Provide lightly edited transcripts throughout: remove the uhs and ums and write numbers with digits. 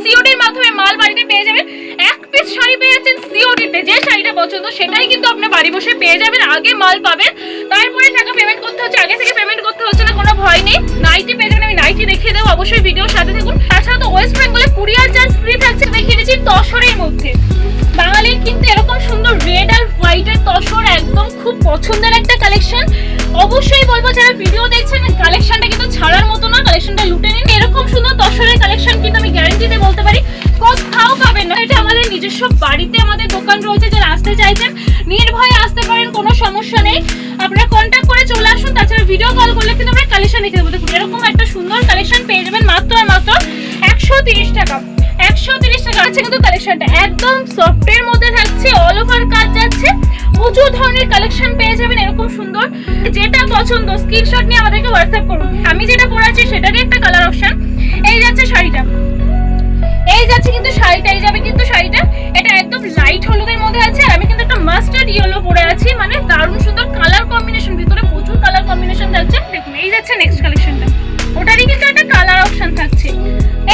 সিওডির মাধ্যমে মাল বাড়িতে পেয়ে যাবেন। এক পিস শাড়ি পেয়ে যাচ্ছেন সিওডিতে, যে শাড়িটা পছন্দ সেটাই কিন্তু আপনি বাড়ি বসে পেয়ে যাবেন। আগে মাল পাবেন, তারপরে টাকা পেমেন্ট করতে হচ্ছে, আগে থেকে পেমেন্ট করতে হচ্ছে না, কোনো ভয় নেই। নাইটি পেয়ে যাবেন, আমি নাইটি দেখিয়ে দেবো, অবশ্যই ভিডিওর সাথে থাকুন। তাছাড়া তো ওয়েস্ট বেঙ্গলে কুরিয়ার চার্জ ফ্রি থাকছে, দেখিয়ে দিচ্ছি তসরের মধ্যে। বাঙালির কিন্তু এরকম সুন্দর রেড আর হোয়াইটের তসর একদম খুব পছন্দের একটা কালেকশন। অবশ্যই বলবো যারা ভিডিও দেখছেন কালেকশনটা কিন্তু ছাড়ার মতো না, কালেকশনটা লুটে নিন। এরকম সুন্দর তসরের কালেকশন কিন্তু আমি গ্যারান্টিতে বলতে পারি কোথাও পাবেন না। এটা আমাদের নিজস্ব বাড়িতে আমাদের দোকান রয়েছে, যারা আসতে চাইছেন নির্ভয়ে আসতে পারেন, কোনো সমস্যা নেই। আপনারা কন্ট্যাক্ট করে চলে আসুন। তাছাড়া ভিডিও কল করলে কিন্তু আমরা কালেকশন দেখে দেবো। দেখুন এরকম একটা সুন্দর কালেকশন পেয়ে যাবেন মাত্র আর মাত্র 130 টাকা। 130 টাকা আছে কিন্তু কালেকশনটা একদম সফটের মধ্যে থাকছে, অল ওভার কাজ যাচ্ছে, প্রচুর ধরনের কালেকশন পেয়ে যাবেন এরকম সুন্দর। যেটা পছন্দ স্ক্রিনশট নিয়ে আমাদেরকে হোয়াটসঅ্যাপ করুন। আমি যেটা পরে আছি সেটারই একটা কালার অপশন। এই যাচ্ছে শাড়িটা, এই যাচ্ছে কিন্তু শাড়িটা, এই যাবে কিন্তু শাড়িটা। এটা একদম লাইট হলুদের মধ্যে আছে, আর আমি কিন্তু একটা মাস্টার্ড ইয়েলো পরে আছি, মানে দারুণ সুন্দর কালার কম্বিনেশন, ভিতরে প্রচুর কালার কম্বিনেশন থাকছে। দেখুন এই যাচ্ছে নেক্সট কালেকশনটা, ওটারই কিন্তু একটা কালার অপশন থাকছে।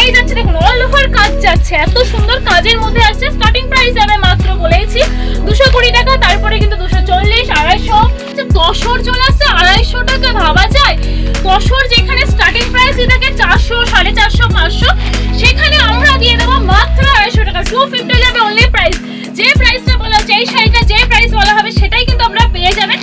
এই যাচ্ছে দেখুন অল ওভার কাজ যাচ্ছে, এত সুন্দর কাজের মধ্যে আছে। স্টার্টিং প্রাইস যাবে মাত্র বলেছি 220 টাকা, তারপরে কিন্তু 240, 250, তসর চলে আসছে 250 টাকা। ভাবা যায় তসর যেখানে স্টার্টিং প্রাইস থাকে 400, 450, 500, সেখানে আমরা দিয়ে দেবো মাত্র 250 টাকা। 250 যাবে অনলি প্রাইস। যে প্রাইসটা বলা হচ্ছে এই শাড়িটা যে প্রাইস বলা হবে সেটাই কিন্তু আমরা পেয়ে যাবেন।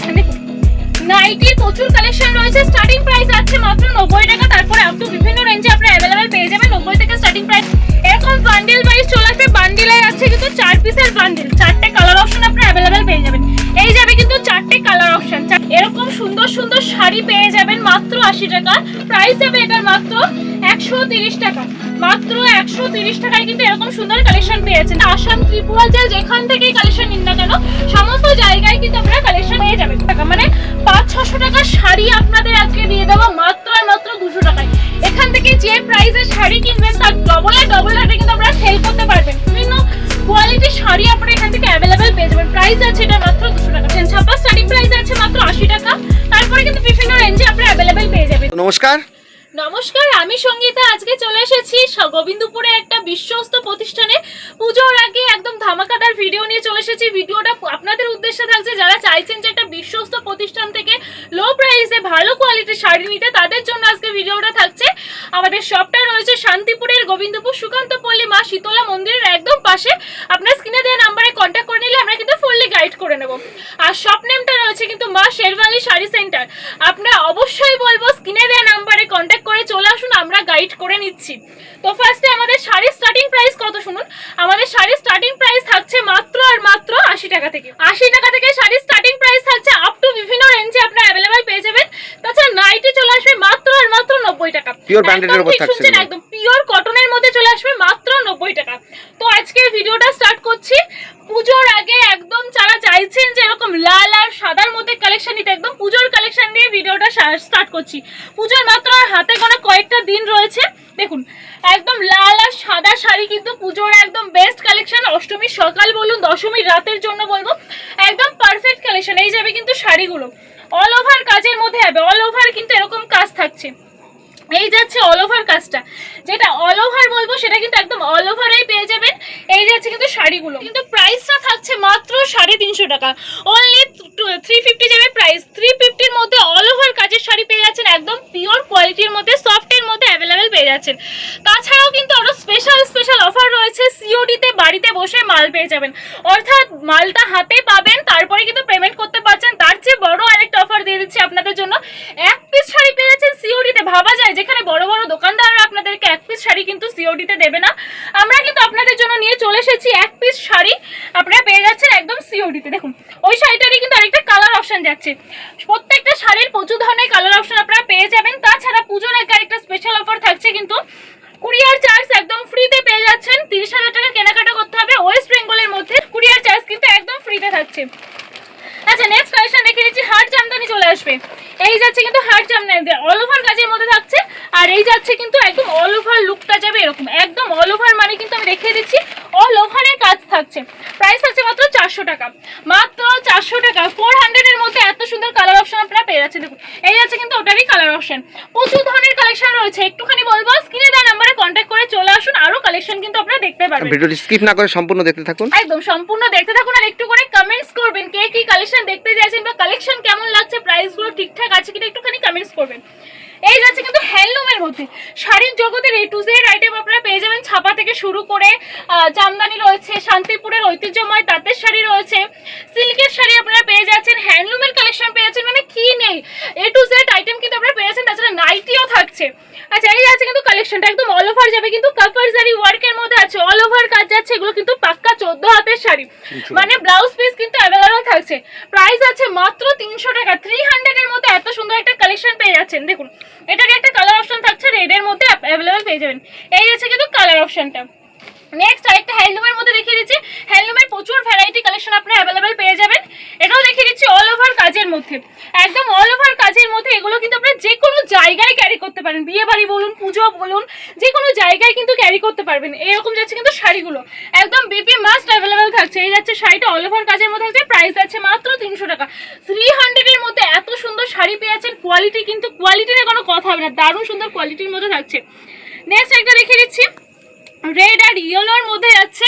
নাইটির প্রচুর কালেকশন রয়েছে, স্টার্টিং প্রাইস আছে মাত্র 90 টাকা, তারপরে আপ টু বিভিন্ন রেঞ্জে আপনারা অ্যাভেলেবেল পেয়ে যাবেন 90 থেকে স্টার্টিং প্রাইস। এরকম বান্ডেল ওয়াইজ চলে আসবে, বান্ডেলে আছে কিন্তু 4 পিসের বান্ডেল, 4টে কালার অপশন আপনারা অ্যাভেলেবেল পেয়ে যাবেন। এই যাবে কিন্তু 4টে কালার অপশন। এরকম সুন্দর সুন্দর শাড়ি পেয়ে যাবেন মাত্র 80 টাকা। প্রাইস যাবে এটার মাত্র 130 টাকা। মাত্র 130 টাকায় কিন্তু এরকম সুন্দর কালেকশন পেয়ে যাচ্ছেন। আসাম, ত্রিপুরা যে যেখান থেকেই কালেকশন নিন না কেন সমস্ত জায়গায় কিন্তু আপনারা কালেকশন পেয়ে যাবেন। মানে 500-600 টাকার শাড়ি আপনাদের আজকে দিয়ে দেবো মাত্র আর মাত্র 200 টাকায়। এখান থেকে যে প্রাইসের শাড়ি কিনবেন তার ডবল হারে কিন্তু আপনারা সেল করতে পারবেন। বিভিন্ন কোয়ালিটির শাড়ি আপনারা এখান থেকে অ্যাভেলেবেল পেয়ে যাবেন। প্রাইস আছে এটা মাত্র 200 টাকা। ছাপা স্টার্টিং প্রাইস আছে মাত্র 80 টাকা, তারপরে কিন্তু বিভিন্ন রেঞ্জে আপনারা অ্যাভেলেবেল পেয়ে যাবেন। নমস্কার, আমি সঙ্গীতা। আজকে চলে এসেছি গোবিন্দপুরে একটা বিশ্বস্ত প্রতিষ্ঠানে। পুজোর আগে একদম ধামাকাদার ভিডিও নিয়ে চলে এসেছি। ভিডিওটা আপনাদের উদ্দেশ্যে থাকছে যারা চাইছেন যে একটা বিশ্বস্ত প্রতিষ্ঠান থেকে লো প্রাইসে ভালো কোয়ালিটির শাড়ি নিতে, তাদের জন্য আজকে ভিডিওটা থাকছে। আমাদের শপটা রয়েছে শান্তিপুরের গোবিন্দপুর সুকান্তপল্লী মা শীতলা মন্দিরের একদম পাশে। আপনার স্ক্রিনে দেওয়া নাম্বারে কন্ট্যাক্ট করে নিলে আমরা কিন্তু ফুললি গাইড করে নেব। আর শপ নেমটা রয়েছে কিন্তু মা শেরওয়ালি শাড়ি সেন্টার। আপনারা অবশ্যই বলবো স্ক্রিনে দেওয়া নাম্বারে কন্ট্যাক্ট করে চলে আসুন, আমরা গাইড করে নিচ্ছি। তো ফার্স্টে আমাদের শাড়ির স্টার্টিং প্রাইস কত শুনুন। আমাদের শাড়ির স্টার্টিং প্রাইস থাকছে মাত্র আর মাত্র 80 টাকা থেকে। 80 টাকা থেকে শাড়ির স্টার্টিং প্রাইস থাকছে, আপ টু বিভিন্ন রেঞ্জে আপনারা অ্যাভেলেবেল পেয়ে যাবেন। তাছাড়া নাইটি চলে আসবে মাত্র আর মাত্র 90 টাকা। পিওর ব্র্যান্ডেডের উপর থাকছে, একদম পিওর কটনের মধ্যে চলে আসবে মাত্র 90 টাকা। তো আজকে ভিডিওটা স্টার্ট করছি। পুজোর আগে একদম যারা চাইছেন যে এরকম লাল আর সাদার মধ্যে কালেকশন নিতে, একদম পুজোর কালেকশন দিয়ে ভিডিওটা স্টার্ট করছি। পুজোর মাত্র আর হাতে গোনা কয়েকটা দিন রয়েছে। দেখুন একদম লাল আর সাদা শাড়ি কিন্তু পুজোর একদম বেস্ট কালেকশন। অষ্টমীর সকাল বলুন, দশমীর রাতের জন্য বলবো একদম পারফেক্ট কালেকশন। এই যাবে কিন্তু শাড়িগুলো অল ওভার কাজের মধ্যে হবে, অল ওভার কিন্তু এরকম কাজ থাকছে। এই যাচ্ছে অল ওভার কাজটা, যেটা অল ওভার বলবো সেটা কিন্তু একদম অল ওভারেই পেয়ে যাবেন। এই যাচ্ছে কিন্তু শাড়িগুলো, কিন্তু প্রাইসটা থাকছে মাত্র 350 টাকা। অনলি 350 যাবে প্রাইস। 350-র মধ্যে অল ওভার কাজের শাড়ি পেয়ে যাচ্ছেন, একদম পিওর কোয়ালিটির মধ্যে, সফটের মধ্যে অ্যাভেলেবেল পেয়ে যাচ্ছেন। তাছাড়াও কিন্তু আরো স্পেশাল অফার রয়েছে। সিওডিতে বাড়িতে বসে মাল পেয়ে যাবেন, অর্থাৎ মালটা হাতে পাবেন তারপরে কিন্তু পেমেন্ট করতে পারছেন। তার চেয়ে বড় আরেকটা অফার দিয়ে দিচ্ছি আপনাদের জন্য। এক পিস শাড়ি পেয়ে যাচ্ছেন সিওডিতে। ভাবা যায় যেখানে বড় বড় দোকানদাররা আপনাদেরকে এক পিস শাড়ি কিন্তু সিওডিতে দেবে না, আমরা কিন্তু আপনাদের জন্য নিয়ে চলে এসেছি এক পিস শাড়ি আপনারা পেয়ে যাচ্ছেন একদম সিওডিতে। দেখুন ওই শাড়িটারই কিন্তু আরেকটা কালার অপশন যাচ্ছে। প্রত্যেকটা শাড়ির প্রচুর ধরনের কালার অপশন আপনারা পেয়ে যাবেন। তাছাড়া পুজোর আগে আরেকটা স্পেশাল অফার থাকছে, কিন্তু কুরিয়ার চার্জ একদম ফ্রিতে পেয়ে যাচ্ছেন। 30,000 টাকা কেনাকাটা করতে হবে ওয়েস্ট বেঙ্গলের মধ্যে, কুরিয়ার চার্জ কিন্তু একদম ফ্রিতে থাকছে। আচ্ছা নেক্সট কালেকশন দেখে দিচ্ছি। হার্ট জামদানি চলে আসবে। এই যাচ্ছে কিন্তু হার্ট জামদানি অল ওভার কাজের মধ্যে থাকছে, আর এই যাচ্ছে কিন্তু একদম অল ওভার লুকটা যাবে এরকম একদম অল ওভার মানে কিন্তু আমি দেখিয়ে দিচ্ছি অল ওভারের কাজ থাকছে। প্রাইস থাকছে মাত্র 400 টাকা, মাত্র 400 টাকা। 400 এর মধ্যে এত সুন্দর কালার অপশন আপনারা পেয়ে যাচ্ছেন। দেখুন এই আছে কিন্তু ওটারই কালার অপশন, প্রচুর ধরনের কালেকশন রয়েছে। একটুখানি বলবো স্ক্রিনে দেওয়া নাম্বারে কন্ট্যাক্ট করে চলে আসুন, আরো কালেকশন কিন্তু আপনারা দেখতে পারবেন। ভিডিওটি স্কিপ না করে সম্পূর্ণ দেখতে থাকুন, একদম সম্পূর্ণ দেখতে থাকুন। আর একটু করে কমেন্টস করবেন কে কি কালেকশন দেখতে চাইছেন বা কালেকশন কেমন লাগছে, প্রাইসগুলো ঠিকঠাক আছে কিনা একটুখানি কমেন্টস করবেন। এই যাচ্ছে কিন্তু হ্যান্ডলুমের মধ্যে শাড়ির জগতের A to Z আইটেম আপনারা পেয়ে যাবেন। ছাপা থেকে শুরু করে জামদানি রয়েছে, শান্তিপুরের ঐতিহ্যময় তাঁতের শাড়ি রয়েছে, সিল্কের শাড়ি আপনারা পেয়ে যাচ্ছেন, হ্যান্ডলুমের কালেকশন পেয়ে যাচ্ছেন, মানে কি নেই A to Z আইটেম কিন্তু আপনারা পেয়ে যাচ্ছেন। তাছাড়া নাইটিও থাকছে। আচ্ছা এই যাচ্ছে কিন্তু কালেকশনটা একদম অল ওভার যাবে, কিন্তু কাফারজারি ওয়ার্কের মধ্যে আছে, অল ওভার কাজ যাচ্ছে। এগুলো কিন্তু পাক্কা 14 হাতের শাড়ি, মানে ব্লাউজ পিস কিন্তু অ্যাভেলেবল থাকছে। প্রাইস আছে মাত্র 300 টাকা। 300 এর মধ্যে এত সুন্দর একটা কালেকশন পেয়ে যাচ্ছেন। দেখুন এটার একটা কালার অপশন থাকছে, রেডের মধ্যে অ্যাভেলেবল পেয়ে যাবেন। এই হচ্ছে কিন্তু কালার অপশনটা। নেক্সট আরেকটা হ্যান্ডলুমের মধ্যে দেখিয়ে দিচ্ছি, হ্যান্ডলুমের প্রচুর ভ্যারাইটি কালেকশন আপনারা অ্যাভেলেবল পেয়ে যাবেন। এটাও দেখিয়ে দিচ্ছি অল ওভার কাজের মধ্যে, একদম অল ওভার কাজের মধ্যে। এগুলো কিন্তু আপনারা যে কোনো জায়গায় ক্যারি করতে পারেন, বিয়ে বাড়ি বলুন, পুজো বলুন, যে কোনো জায়গায় কিন্তু ক্যারি করতে পারবেন। এরকম যাচ্ছে কিন্তু শাড়িগুলো, একদম বিপি মাস্ট অ্যাভেলেবল থাকছে। এই যাচ্ছে শাড়িটা অল ওভার কাজের মধ্যে থাকছে, প্রাইস আছে মাত্র 300 টাকা। 300 এর মধ্যে এত সুন্দর শাড়ি পেয়ে যাচ্ছেন। কোয়ালিটি কিন্তু কোয়ালিটির কোনো কথা হবে না, দারুণ সুন্দর কোয়ালিটির মধ্যে থাকছে। নেক্সট একটা দেখিয়ে দিচ্ছি, রেড আর ইয়েলোর মধ্যে যাচ্ছে।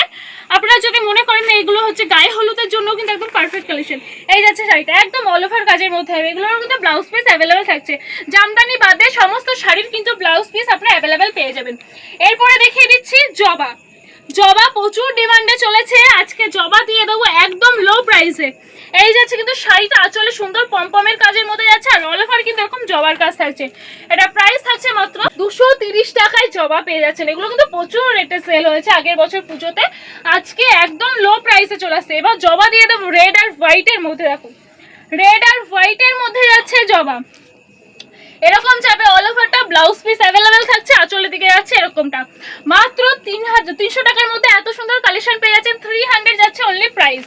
আপনারা যদি মনে করেন না এগুলো হচ্ছে গায়ে হলুদের জন্য, কিন্তু একদম পারফেক্ট কালেকশন। এই যাচ্ছে শাড়িটা একদম অল ওভার কাজের মধ্যে হবে। এগুলোর কিন্তু ব্লাউজ পিস অ্যাভেলেবেল থাকছে, জামদানি বাদে সমস্ত শাড়ির কিন্তু ব্লাউজ পিস আপনারা অ্যাভেলেবেল পেয়ে যাবেন। এরপরে দেখিয়ে দিচ্ছি জবা। জবা প্রচুর ডিমান্ডে চলেছে, আজকে জবা দিয়ে দেবো একদম লো প্রাইসে। এই যাচ্ছে কিন্তু শাড়িটা আঁচলে সুন্দর পমপমের কাজের মধ্যে যাচ্ছে, আর অল ওভার কিন্তু এরকম জবার কাজ থাকছে। এটা প্রাইস থাকছে মাত্র 230 টাকায় জবা পেয়ে যাচ্ছেন। এগুলো কিন্তু প্রচুর রেটে সেল হয়েছে আগের বছর পুজোতে, আজকে একদম লো প্রাইসে চলে আসছে। এবার জবা দিয়ে দেবো রেড আর হোয়াইটের মধ্যে। দেখুন রেড আর হোয়াইটের মধ্যে যাচ্ছে জবা, এরকম যাবে অল ওভারটা, ব্লাউজ পিস অ্যাভেলেবেল থাকছে, আঁচলের দিকে যাচ্ছে এরকমটা। মাত্র 300 টাকার মধ্যে এত সুন্দর কালেকশন পেয়ে যাচ্ছেন। 300 যাচ্ছে অনলি প্রাইস।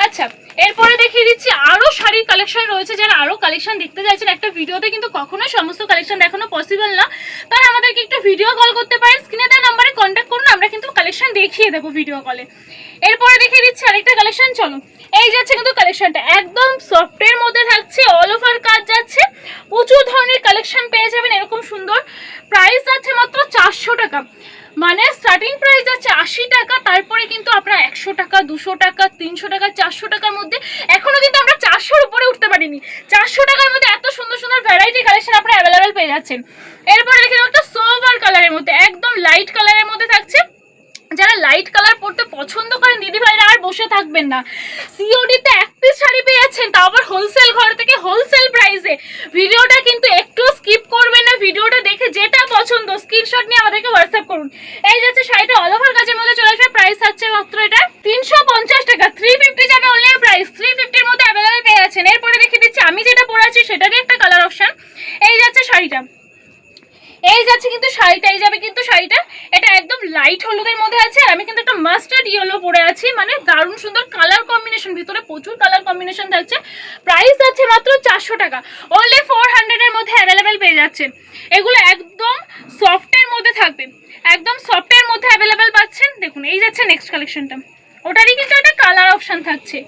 আচ্ছা এরপরে দেখিয়ে দিচ্ছি আরো শাড়ির কালেকশন রয়েছে। যারা আরো কালেকশন দেখতে চাইছেন, একটা ভিডিওতে কিন্তু কখনোই সমস্ত কালেকশন দেখানো পসিবল না, তারা আমাদেরকে একটু ভিডিও কল করতে পারেন, স্ক্রিনে দেওয়া নাম্বারে কন্ট্যাক্ট করুন, আমরা কিন্তু কালেকশন দেখিয়ে দেবো ভিডিও কলে। এরপরে দেখিয়ে দিচ্ছি আরেকটা কালেকশন, চলো। এই যাচ্ছে কিন্তু কালেকশনটা একদম সফটের মধ্যে থাকছে, অল ওভার কাজ যাচ্ছে, প্রচুর ধরনের কালেকশন পেয়ে যাবেন এরকম সুন্দর। প্রাইস যাচ্ছে মাত্র 400 টাকা, মানে স্টার্টিং প্রাইস যাচ্ছে 80 টাকা, তারপরে কিন্তু আপনারা 100 টাকা, 200 টাকা, 300 টাকা, 400 টাকার মধ্যে, এখনো কিন্তু আমরা 400-র উপরে উঠতে পারিনি। 400 টাকার মধ্যে এত সুন্দর সুন্দর ভ্যারাইটি কালেকশন আপনারা অ্যাভেলেবেল পেয়ে যাচ্ছেন। এরপরে দেখে দেবো একটা সোভার কালারের মধ্যে, একদম লাইট কালারের মধ্যে থাকছে। যারা লাইট কালার পরতে পছন্দ করেন দিদি ভাইরা আর বসে থাকবেন না, সিওডিতে এক পিস শাড়ি পেয়ে যাচ্ছেন, তাও আবার হোলসেল ঘর থেকে হোলসেল প্রাইসে। ভিডিওটা কিন্তু একটু স্কিপ করবেন না, ভিডিওটা দেখে যেটা পছন্দ স্ক্রিনশট নিয়ে আমাদেরকে হোয়াটসঅ্যাপ করুন। এই যাচ্ছে শাড়িটা অল ওভার কাজের মধ্যে চলে আসবে, প্রাইস থাকছে মাত্র এটা 350 টাকা। 350 যাবে অনলি প্রাইস, 350-র মধ্যে অ্যাভেলেবেল পেয়ে যাচ্ছেন। এরপরে দেখিয়ে দিচ্ছি আমি যেটা পরে আছি সেটারই একটা কালার অপশন। এই যাচ্ছে শাড়িটা, এই যাচ্ছে কিন্তু শাড়িটা, এই যাবে কিন্তু শাড়িটা, এটা একদম লাইট হলুদের মধ্যে আছে, আর আমি কিন্তু একটা মাস্টার্ড ইয়েলো পরে আছি, মানে দারুণ সুন্দর কালার কম্বিনেশন, ভিতরে প্রচুর কালার কম্বিনেশন থাকছে। প্রাইস আছে মাত্র 400 টাকা, অনলি 400-এর মধ্যে অ্যাভেলেবেল পেয়ে যাচ্ছেন। এগুলো একদম সফটের মধ্যে থাকবে, একদম সফটের মধ্যে অ্যাভেলেবেল পাচ্ছেন। দেখুন এই যাচ্ছে নেক্সট কালেকশনটা, ওটারই কিন্তু একটা কালার অপশন থাকছে,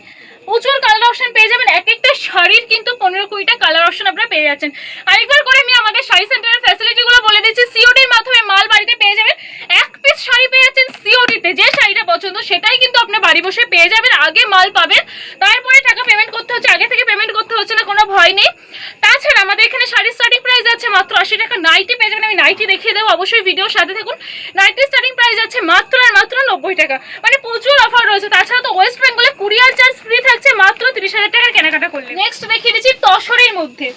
প্রচুর কালার অপশন পেয়ে যাবেন। এক একটা শাড়ির কিন্তু 15-20টা কালার অপশন আপনারা পেয়ে যাচ্ছেন। আরেকবার করে আমি আমাদের শাড়ি সেন্টারের ফ্যাসিলিটিগুলো বলে দিচ্ছি। সিওডির মাধ্যমে মাল বাড়িতে পেয়ে যাবেন, এক পিস শাড়ি পেয়ে যাচ্ছেন সিওডিতে, যে শাড়িটা পছন্দ সেটাই কিন্তু আপনি বাড়ি বসে পেয়ে যাবেন। আগে মাল পাবেন, তারপরে টাকা পেমেন্ট করতে হচ্ছে, আগে থেকে পেমেন্ট করতে হচ্ছে না, কোনো ভয় নেই। তাছাড়া আমাদের এখানে শাড়ির স্টার্টিং প্রাইস আছে মাত্র 80 টাকা। নাইটি পেয়ে যাবেন, আমি নাইটি দেখিয়ে দেবো, অবশ্যই ভিডিওর সাথে থাকুন। নাইটি স্টার্টিং প্রাইস আছে মাত্র আর মাত্র 90 টাকা, মানে প্রচুর অফার রয়েছে। তাছাড়া তো ওয়েস্ট বেঙ্গলে কুরিয়ার চার্জ ফ্রি থাকছে মাত্র 30,000 টাকার কেনাকাটা করলে। নেক্সট দেখিয়ে দিচ্ছি তসরের মধ্যে,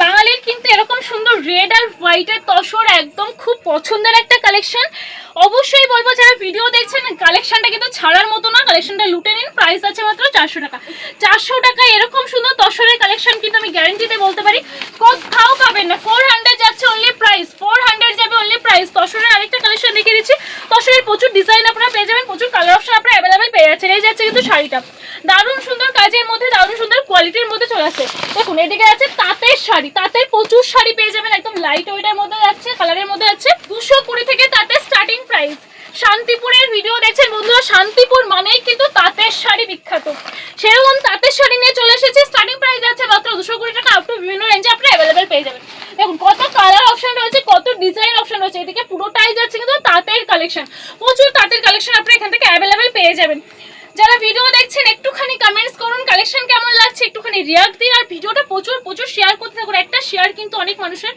বাঙালির কিন্তু এরকম সুন্দর রেড আর হোয়াইটের তসর একদম খুব পছন্দের একটা কালেকশন। অবশ্যই বলবো যারা ভিডিও দেখছেন কালেকশনটা কিন্তু ছাড়ার মতো না, কালেকশনটা লুটে নিন। প্রাইস আছে মাত্র 400 টাকা। 400 টাকায় এরকম সুন্দর তসরের কালেকশন কিন্তু আমি গ্যারান্টিতে বলতে পারি কোথাও পাবেন না। 400 যাচ্ছে অনলি প্রাইস, 400 যাবে অনলি প্রাইস। তসরের আরেকটা কালেকশন দেখিয়ে দিচ্ছি, তসরের প্রচুর ডিজাইন আপনারা পেয়ে যাবেন, প্রচুর কালার অপশন আপনারা অ্যাভেলেবেল পেয়ে যাচ্ছেন। এই যাচ্ছে কিন্তু শাড়িটা দারুণ সুন্দর কাজের মধ্যে, দারুণ সুন্দর কোয়ালিটির মধ্যে চলে আসছে। দেখুন এদিকে আছে তাঁতের শাড়ি, তাঁতের প্রচুর শাড়ি পেয়ে যাবেন, একদম লাইট ওয়েটের মধ্যে যাচ্ছে, কালারের মধ্যে আছে। 220 থেকে তাঁতের স্টার্টিং প্রাইস, শান্তিপুরের ভিডিও দেখছেন বন্ধুরা, শান্তিপুর মানেই কিন্তু তাঁতের শাড়ি বিখ্যাত। সেরকম তাঁতের শাড়ি নিয়ে চলে এসেছে। স্টার্টিং প্রাইস আছে মাত্র 220 টাকা, আপ টু বিভিন্ন রেঞ্জে আপনি অ্যাভেলেবেল পেয়ে যাবেন। দেখুন কত কালার অপশন রয়েছে, কত ডিজাইন অপশন রয়েছে। এদিকে পুরোটাই যাচ্ছে কিন্তু তাঁতের কালেকশন, প্রচুর তাঁতের কালেকশন আপনি এখান থেকে অ্যাভেলেবেল পেয়ে যাবেন। যারা ভিডিও দেখছেন একটুখানি কমেন্টস করুন, কালেকশন কেমন লাগছে একটুখানি রিয়াক্ট দিন, আর ভিডিওটা প্রচুর শেয়ার করতে থাকুন। একটা শেয়ার কিন্তু অনেক মানুষের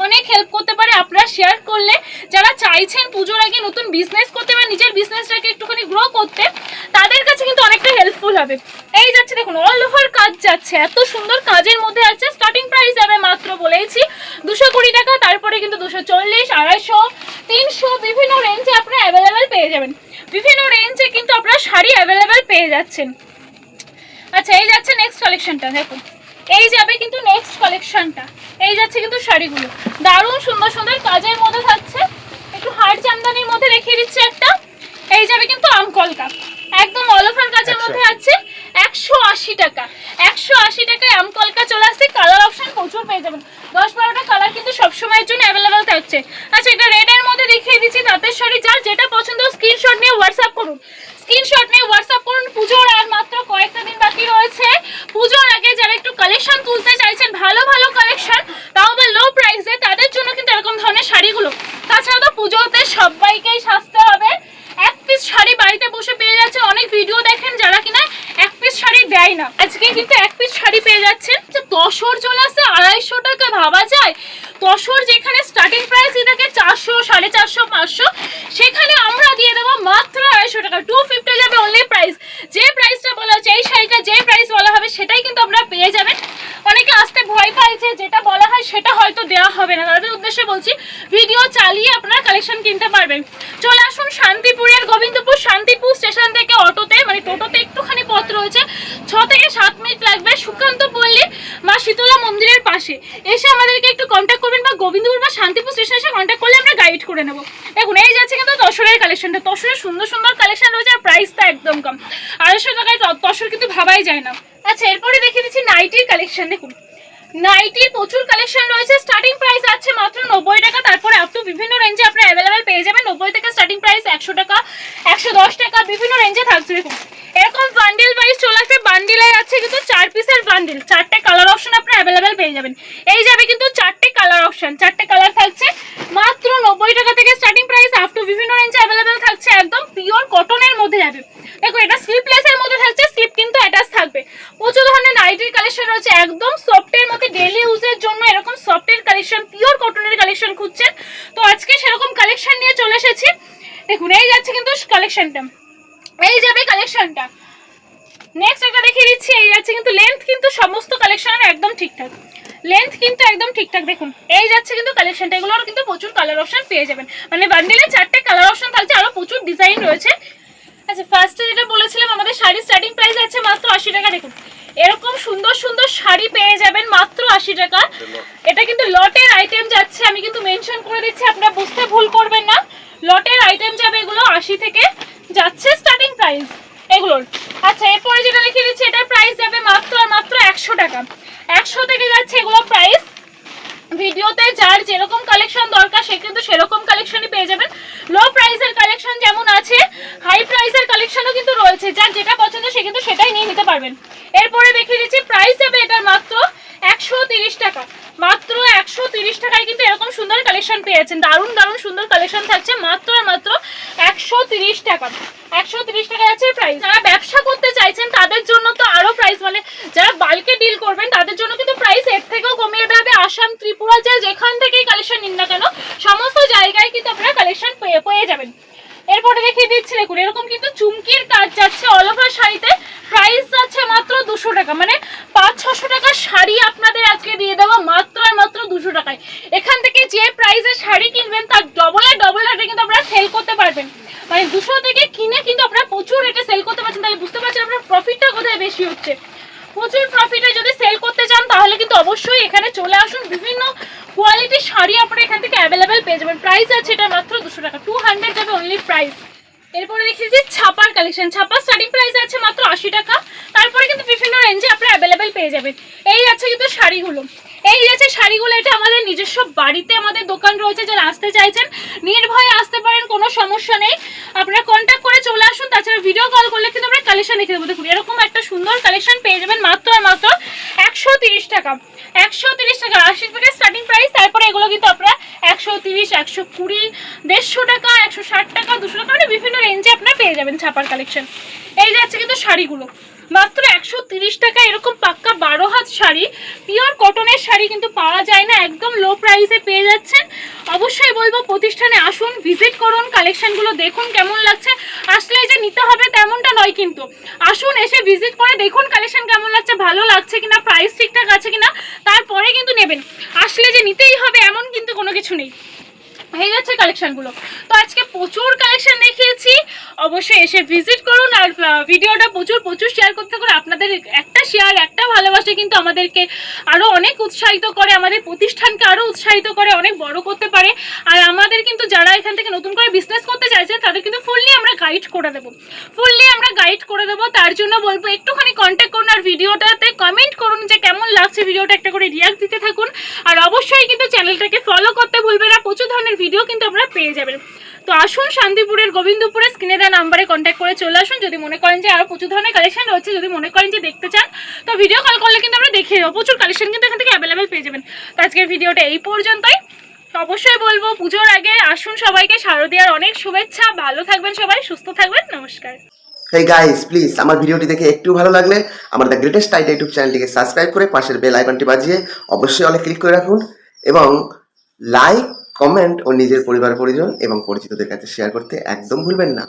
অনেক হেল্প করতে পারে। আপনারা শেয়ার করলে যারা চাইছেন পুজোর আগে নতুন বিজনেস করতে বা নিজের বিজনেসটাকে একটুখানি গ্রো করতে, তাদের কাছে কিন্তু অনেকটা হেল্পফুল হবে। এই যাচ্ছে দেখুন অল ওভার কাজ যাচ্ছে, এত সুন্দর কাজের মধ্যে আছে। স্টার্টিং প্রাইস যাবে মাত্র বলেইছি 220 টাকা, তারপরে কিন্তু 240, 250, 300 বিভিন্ন রেঞ্জে আপনারা অ্যাভেলেবেল পেয়ে যাবেন। বিভিন্ন রেঞ্জে কিন্তু আপনারা শাড়ি অ্যাভেলেবেল পেয়ে যাচ্ছেন। আচ্ছা এই যাচ্ছে নেক্সট কালেকশনটা, দেখুন এই যাবে কিন্তু নেক্সট কালেকশনটা। এই যাচ্ছে কিন্তু শাড়িগুলো দারুণ সুন্দর সুন্দর কাজের মধ্যে থাকছে। একটু হাড় জামদানির মধ্যে দেখিয়ে দিচ্ছি একটা। এই যাবে কিন্তু আমকলকা, একদম অল ওভার কাজের মধ্যে আছে। 180 টাকা, 180 টাকায় আমকলকা চলে আসছে। কালার অপশন প্রচুর পেয়ে যাবেন, 10-12টা কালার কিন্তু সবসময়ের জন্য অ্যাভেলেবেল থাকছে। আচ্ছা এটা রেডের মধ্যে দেখিয়ে দিচ্ছি তাঁতের শাড়ি। যার যেটা পছন্দ স্ক্রিনশট নিয়ে হোয়াটসঅ্যাপ করুন, স্ক্রিনশট নিয়ে হোয়াটসঅ্যাপ করুন। পুজোর আর মাত্র কয়েকটা দিন বাকি রয়েছে। পুজোর আগে যারা একটু কালেকশন তুলতে চাইছেন, ভালো ভালো কালেকশন, তাও আবার লো প্রাইসে, তাদের জন্য কিন্তু এরকম ধরনের শাড়িগুলো। তাছাড়া তো পুজোতে সবাইকেই সাজতে হবে, এক পিস শাড়ি বাড়িতে বসে পেয়ে যাচ্ছে। অনেক ভিডিও দেখেন যারা কিনা এক পিস শাড়ি দেয় না, আজকে কিন্তু এক পিস শাড়ি পেয়ে যাচ্ছেন। তসর চলে আসছে 250 টাকা, ভাবা যায়? তসর যেখানে স্টার্টিং প্রাইস থাকে 400, 450, 500, সেখানে আমরা দিয়ে দেবো মাত্র 250 টাকা। 250 যাবে অনলি প্রাইস। যে প্রাইসটা বলা হচ্ছে এই শাড়িটা যে প্রাইস বলা হবে সেটাই কিন্তু আপনারা পেয়ে যাবেন। অনেকে আসতে ভয় পায় যে যেটা বলা হয় সেটা হয়তো দেওয়া হবে না, তাদের উদ্দেশ্যে বলছি ভিডিও চালিয়ে আপনারা কালেকশন কিনতে পারবেন। চলে আসুন শান্তিপুরের গোবিন্দপুর, শান্তিপুর স্টেশন থেকে অটোতে মানে টোটোতে একটুখানি পথ রয়েছে, 6 থেকে 7 মিনিট লাগবে। সুকান্ত পল্লী মা শীতলা মন্দিরের পাশে এসে আমাদেরকে একটু কন্ট্যাক্ট করবেন, বা গোবিন্দপুর বা শান্তিপুর স্টেশনে এসে কন্ট্যাক্ট করলে আমরা গাইড করে নেবো। দেখুন এই যাচ্ছে কিন্তু তসরের কালেকশনটা, তসরের সুন্দর সুন্দর কালেকশন রয়েছে, আর প্রাইসটা একদম কম, 250 টাকায় তসর কিন্তু ভাবাই যায় না। আচ্ছা এরপরে দেখিয়ে দিচ্ছি নাইটির কালেকশন। দেখুন নাইটির প্রচুর কালেকশন রয়েছে। স্টার্টিং প্রাইস আছে মাত্র 90 টাকা, তারপরে আপ টু বিভিন্ন রেঞ্জে আপনারা অ্যাভেলেবেল পেয়ে যাবেন। 90 থেকে স্টার্টিং প্রাইস 100 টাকা, 110 টাকা বিভিন্ন রেঞ্জে থাকছে। দেখুন এরকম বান্ডিল ওয়াইজ চলে আসবে, বান্ডিলে আছে কিন্তু 4 পিসের বান্ডিল, 4টে কালার অপশন আপনারা অ্যাভেলেবেল পেয়ে যাবেন। এই যাবে কিন্তু 4টে কালার অপশন, 4টে কালার থাকছে মাত্র 90 টাকা থেকে স্টার্টিং প্রাইস, আপ টু বিভিন্ন রেঞ্জে অ্যাভেলেবেল থাকছে। একদম পিওর কটনের মধ্যে যাবে। দেখো এটা স্লিপলেসের মধ্যে থাকছে, স্লিপ কিন্তু অ্যাটাচ থাকবে। প্রচুর ধরনের নাইটির কালেকশন রয়েছে, একদম সফটের মধ্যে ডেইলি ইউজের জন্য এরকম সফটের কালেকশন, পিওর কটনের কালেকশন খুঁজছেন তো আজকে সেরকম কালেকশন নিয়ে চলে এসেছি। দেখুন এই যাচ্ছে কিন্তু কালেকশনটা, এই যাবে কালেকশনটা। নেক্সট একটা দেখিয়ে দিচ্ছি। এই যাচ্ছে কিন্তু লেন্থ কিন্তু সমস্ত কালেকশনের একদম ঠিকঠাক, লেন্থ কিন্তু একদম ঠিকঠাক। দেখুন এই যাচ্ছে কিন্তু কালেকশনটা, এগুলোর কিন্তু প্রচুর কালার অপশন পেয়ে যাবেন, মানে বান্ডিলে 4টে কালার অপশন থাকছে, আরো প্রচুর ডিজাইন রয়েছে। আচ্ছা ফার্স্টে যেটা বলেছিলাম আমাদের শাড়ি স্টার্টিং প্রাইস আছে মাত্র 80 টাকা। দেখুন এরকম সুন্দর সুন্দর শাড়ি পেয়ে যাবেন মাত্র 80 টাকা। এটা কিন্তু লটের আইটেম যাচ্ছে, আমি কিন্তু মেনশন করে দিচ্ছি, আপনারা বুঝতে ভুল করবেন না। লটের আইটেম যাবে এগুলো, 80 থেকে যাচ্ছে স্টার্টিং প্রাইস এগুলোর। আচ্ছা এরপরে যেটা দেখিয়ে দিচ্ছি এটার প্রাইস যাবে মাত্র আর মাত্র 100 টাকা, 100 থেকে যাচ্ছে এগুলো প্রাইস। ভিডিওতে যার যেরকম কালেকশন দরকার সে কিন্তু সেরকম কালেকশনই পেয়ে যাবেন। লো প্রাইসের কালেকশন যেমন আছে, হাই প্রাইসের কালেকশনও কিন্তু রয়েছে, যার যেটা পছন্দ সে কিন্তু সেটাই নিয়ে নিতে পারবেন। এরপরে দেখিয়ে দিচ্ছি প্রাইস যাবে এটার মাত্র 130 টাকা, মাত্র 130 টাকায় কিন্তু এরকম সুন্দর কালেকশন পেয়ে যাচ্ছেন। দারুণ দারুণ সুন্দর কালেকশন থাকছে মাত্র আর মাত্র 130 টাকা, 130 টাকা আছে প্রাইস। যারা ব্যবসা করতে চাইছেন তাদের জন্য তো আরো প্রাইস, মানে যারা বাল্কে ডিল করবেন তাদের জন্য কিন্তু প্রাইস এর থেকেও কমিয়ে দেওয়া হবে। আসাম, ত্রিপুরা যেখান থেকেই কালেকশন নিন না কেন সমস্ত জায়গায় কিন্তু আপনারা কালেকশন পেয়ে যাবেন। এরপরে দেখিয়ে দিচ্ছি দেখুন এরকম কিন্তু চুমকির কাজ যাচ্ছে অল ওভার শাড়িতে, প্রাইস যাচ্ছে মাত্র 200 টাকা, মানে 500-600 টাকার শাড়ি আপনাদের আজকে দিয়ে দেবো মাত্র আর মাত্র 200 টাকায়। এখান থেকে যে প্রাইসে শাড়ি কিনবেন তার ডবল রেটে কিন্তু আপনারা সেল করতে পারবেন, মানে 200 থেকে কিনে কিন্তু আপনারা প্রচুর রেটে সেল করতে পারছেন। তাহলে বুঝতে পারছেন আপনার প্রফিটটা কোথায় বেশি হচ্ছে। প্রচুর প্রফিটে যদি সেল করতে চান তাহলে কিন্তু অবশ্যই এখানে চলে আসুন, বিভিন্ন কোয়ালিটির শাড়ি আপনারা এখান থেকে অ্যাভেলেবেল পেয়ে যাবেন। প্রাইস আছে এটা মাত্র 200 টাকা, 200 যাবে অনলি প্রাইস। এরপরে দেখিয়েছি ছাপার কালেকশন, ছাপা স্টার্টিং প্রাইস আছে মাত্র 80 টাকা, তারপরে কিন্তু বিভিন্ন রেঞ্জে আপনারা অ্যাভেলেবেল পেয়ে যাবেন। এই আছে কিন্তু শাড়িগুলো, এই আছে শাড়িগুলো, এটা আমাদের নিজস্ব বাড়িতে আমাদের দোকান রয়েছে, যারা আসতে চাইছেন নির্ভয়ে আসতে পারেন, কোনো সমস্যা নেই। আপনারা কন্ট্যাক্ট করে চলে আসুন, তাছাড়া ভিডিও কল করলে কিন্তু আমরা কালেকশন দেখে দেবো। দেখুন এরকম একটা সুন্দর কালেকশন পেয়ে যাবেন মাত্র আর মাত্র 130 টাকা। 130 টাকা 80 থেকে স্টার্টিং প্রাইস। তারপরে এগুলো কিন্তু আপনারা 130, 120, 150 টাকা, 160 টাকা, 200 টাকা, মানে বিভিন্ন রেঞ্জে আপনারা পেয়ে যাবেন ছাপার কালেকশন। এই যাচ্ছে কিন্তু শাড়িগুলো মাত্র 130 টাকা। এরকম পাক্কা 12 হাত শাড়ি, পিওর কটনের শাড়ি কিন্তু পাওয়া যায় না, একদম লো প্রাইসে পেয়ে যাচ্ছেন। অবশ্যই বলবো প্রতিষ্ঠানে আসুন, ভিজিট করুন, কালেকশনগুলো দেখুন কেমন লাগছে। আসলেই যে নিতে হবে তেমনটা নয়, কিন্তু আসুন, এসে ভিজিট করে দেখুন কালেকশন কেমন লাগছে, ভালো লাগছে কিনা, প্রাইস ঠিকঠাক আছে কিনা, তারপরে কিন্তু নেবেন। আসলে যে নিতেই হবে এমন কিন্তু কোনো কিছু নেই। হয়ে যাচ্ছে কালেকশনগুলো। তো আজকে প্রচুর কালেকশন দেখিয়েছি, অবশ্যই এসে ভিজিট করুন। আর ভিডিওটা প্রচুর শেয়ার করতে করে, আপনাদের একটা শেয়ার, একটা ভালোবাসা কিন্তু আমাদেরকে আরও অনেক উৎসাহিত করে, আমাদের প্রতিষ্ঠানকে আরও উৎসাহিত করে, অনেক বড় করতে পারে। আর আমাদের কিন্তু যারা এখান থেকে নতুন করে বিজনেস করতে চাইছেন তাদের কিন্তু ফুললি আমরা গাইড করে দেবো। তার জন্য বলবো একটুখানি কন্ট্যাক্ট করুন, আর ভিডিওটাতে কমেন্ট করুন যে কেমন লাগছে ভিডিওটা, একটা করে রিয়াক্ট দিতে থাকুন। আর অবশ্যই কিন্তু চ্যানেলটাকে ফলো করতে ভুলবেন না, প্রচুর ধরনের ভিডিও কিন্তু আপনারা পেয়ে যাবেন। তো আসুন, শান্তিপুরের গোবিন্দপুরে স্ক্রিনে দেওয়া নাম্বারে কন্ট্যাক্ট করে চলে আসুন। যদি মনে করেন যে আরও প্রচুর ধরনের কালেকশন রয়েছে, যদি মনে করেন যে দেখতে চান, তো ভিডিও কল করলে কিন্তু আমরা দেখিয়ে দেবো। প্রচুর কালেকশন কিন্তু এখান থেকে অ্যাভেলেবেল পেয়ে যাবেন। তো আজকের ভিডিওটা এই পর্যন্তই। অবশ্যই বলবো পুজোর আগে আসুন, সবাইকে শারদীয়ার অনেক শুভেচ্ছা। ভালো থাকবেন সবাই, সুস্থ থাকবেন, নমস্কার। হেই গাইস, প্লিজ আমার ভিডিওটি দেখে একটু ভালো লাগলে আমার দ্য গ্রেটেস্ট টাইট ইউটিউব চ্যানেলটিকে সাবস্ক্রাইব করে পাশের বেল আইকনটি বাজিয়ে অবশ্যই অলে ক্লিক করে রাখুন, এবং লাইক, কমেন্ট ও নিজের পরিবার পরিজন এবং পরিচিতদের কাছে শেয়ার করতে একদম ভুলবেন না।